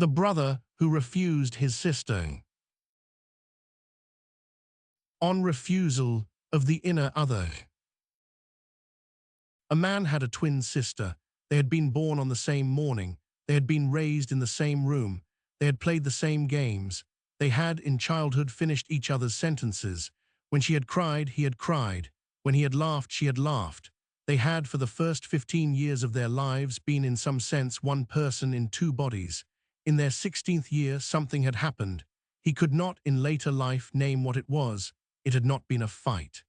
The brother who refused his sister. On refusal of the inner other. A man had a twin sister. They had been born on the same morning. They had been raised in the same room. They had played the same games. They had, in childhood, finished each other's sentences. When she had cried, he had cried. When he had laughed, she had laughed. They had, for the first 15 years of their lives, been in some sense one person in two bodies. In their 16th year, something had happened. He could not, in later life, name what it was. It had not been a fight.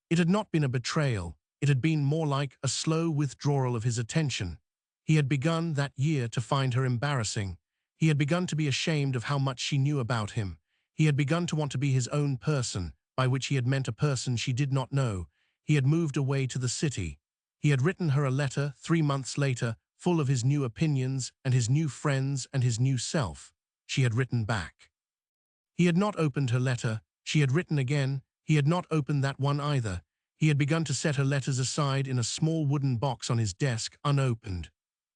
It had not been a betrayal. It had been more like a slow withdrawal of his attention. He had begun that year to find her embarrassing. He had begun to be ashamed of how much she knew about him. He had begun to want to be his own person, by which he had meant a person she did not know. He had moved away to the city. He had written her a letter 3 months later, full of his new opinions and his new friends and his new self. She had written back. He had not opened her letter. She had written again. He had not opened that one either. He had begun to set her letters aside in a small wooden box on his desk, unopened.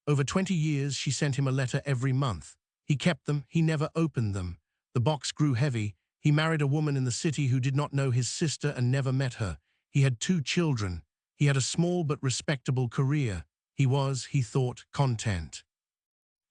Over 20 years, she sent him a letter every month. He kept them. He never opened them. The box grew heavy. He married a woman in the city who did not know his sister and never met her. He had 2 children. He had a small but respectable career. He was, he thought, content.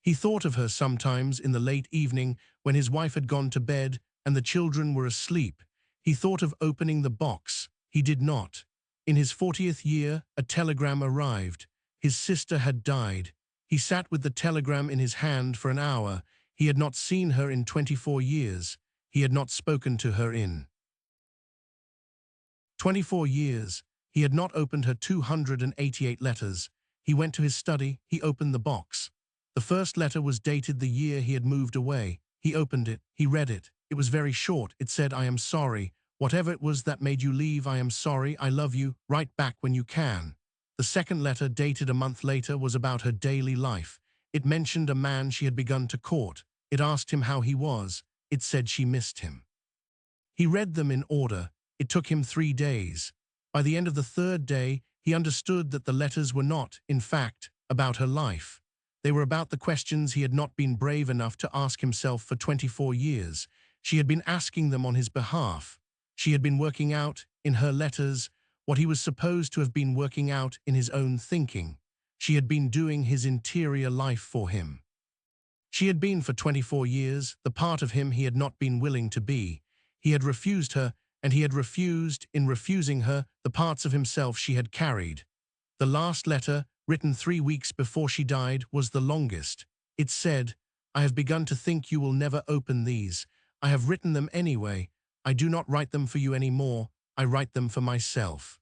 He thought of her sometimes in the late evening when his wife had gone to bed and the children were asleep. He thought of opening the box. He did not. In his 40th year, a telegram arrived. His sister had died. He sat with the telegram in his hand for an hour. He had not seen her in 24 years. He had not spoken to her in 24 years. He had not opened her 288 letters. He went to his study. He opened the box. The first letter was dated the year he had moved away. He opened it. He read it. It was very short. It said, "I am sorry. Whatever it was that made you leave, I am sorry. I love you. Write back when you can." The second letter, dated a month later, was about her daily life. It mentioned a man she had begun to court. It asked him how he was. It said she missed him. He read them in order. It took him 3 days. By the end of the 3rd day, he understood that the letters were not, in fact, about her life. They were about the questions he had not been brave enough to ask himself for 24 years. She had been asking them on his behalf. She had been working out, in her letters, what he was supposed to have been working out in his own thinking. She had been doing his interior life for him. She had been for 24 years the part of him he had not been willing to be. He had refused her, and he had refused, in refusing her, the parts of himself she had carried. The last letter, written 3 weeks before she died, was the longest. It said, "I have begun to think you will never open these. I have written them anyway. I do not write them for you anymore. I write them for myself.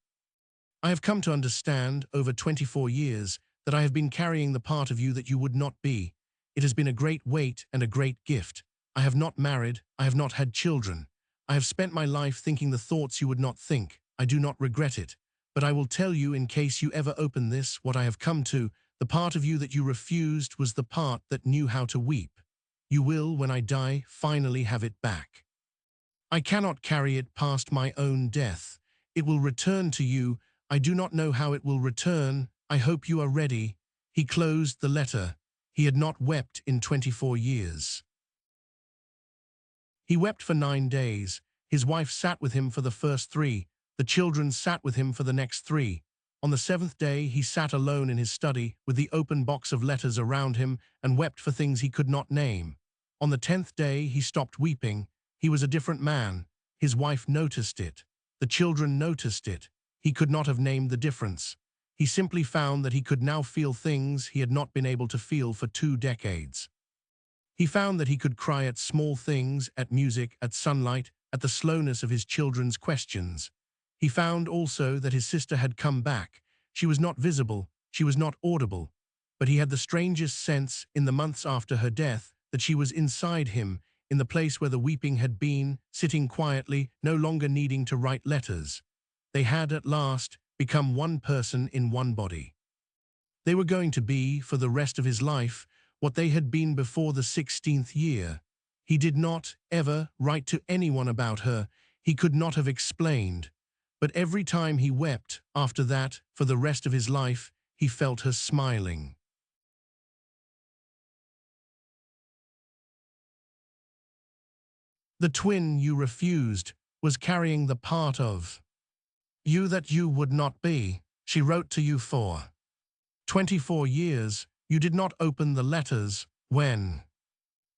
I have come to understand, over 24 years, that I have been carrying the part of you that you would not be. It has been a great weight and a great gift. I have not married. I have not had children. I have spent my life thinking the thoughts you would not think. I do not regret it. But I will tell you, in case you ever open this, what I have come to. The part of you that you refused was the part that knew how to weep. You will, when I die, finally have it back. I cannot carry it past my own death. It will return to you. I do not know how it will return. I hope you are ready." He closed the letter. He had not wept in 24 years. He wept for 9 days. His wife sat with him for the first 3. The children sat with him for the next 3. On the 7th day, he sat alone in his study with the open box of letters around him and wept for things he could not name. On the 10th day, he stopped weeping. He was a different man. His wife noticed it. The children noticed it. He could not have named the difference. He simply found that he could now feel things he had not been able to feel for 2 decades. He found that he could cry at small things, at music, at sunlight, at the slowness of his children's questions. He found also that his sister had come back. She was not visible. She was not audible. But he had the strangest sense, in the months after her death, that she was inside him, in the place where the weeping had been, sitting quietly, no longer needing to write letters. They had, at last, become one person in one body. They were going to be, for the rest of his life, what they had been before the 16th year. He did not, ever, write to anyone about her. He could not have explained. But every time he wept, after that, for the rest of his life, he felt her smiling. The twin you refused was carrying the part of you that you would not be. She wrote to you for 24 years. You did not open the letters. When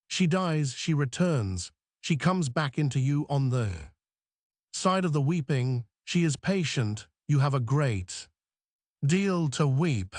she dies, she returns. She comes back into you on the side of the weeping. She is patient. You have a great deal to weep.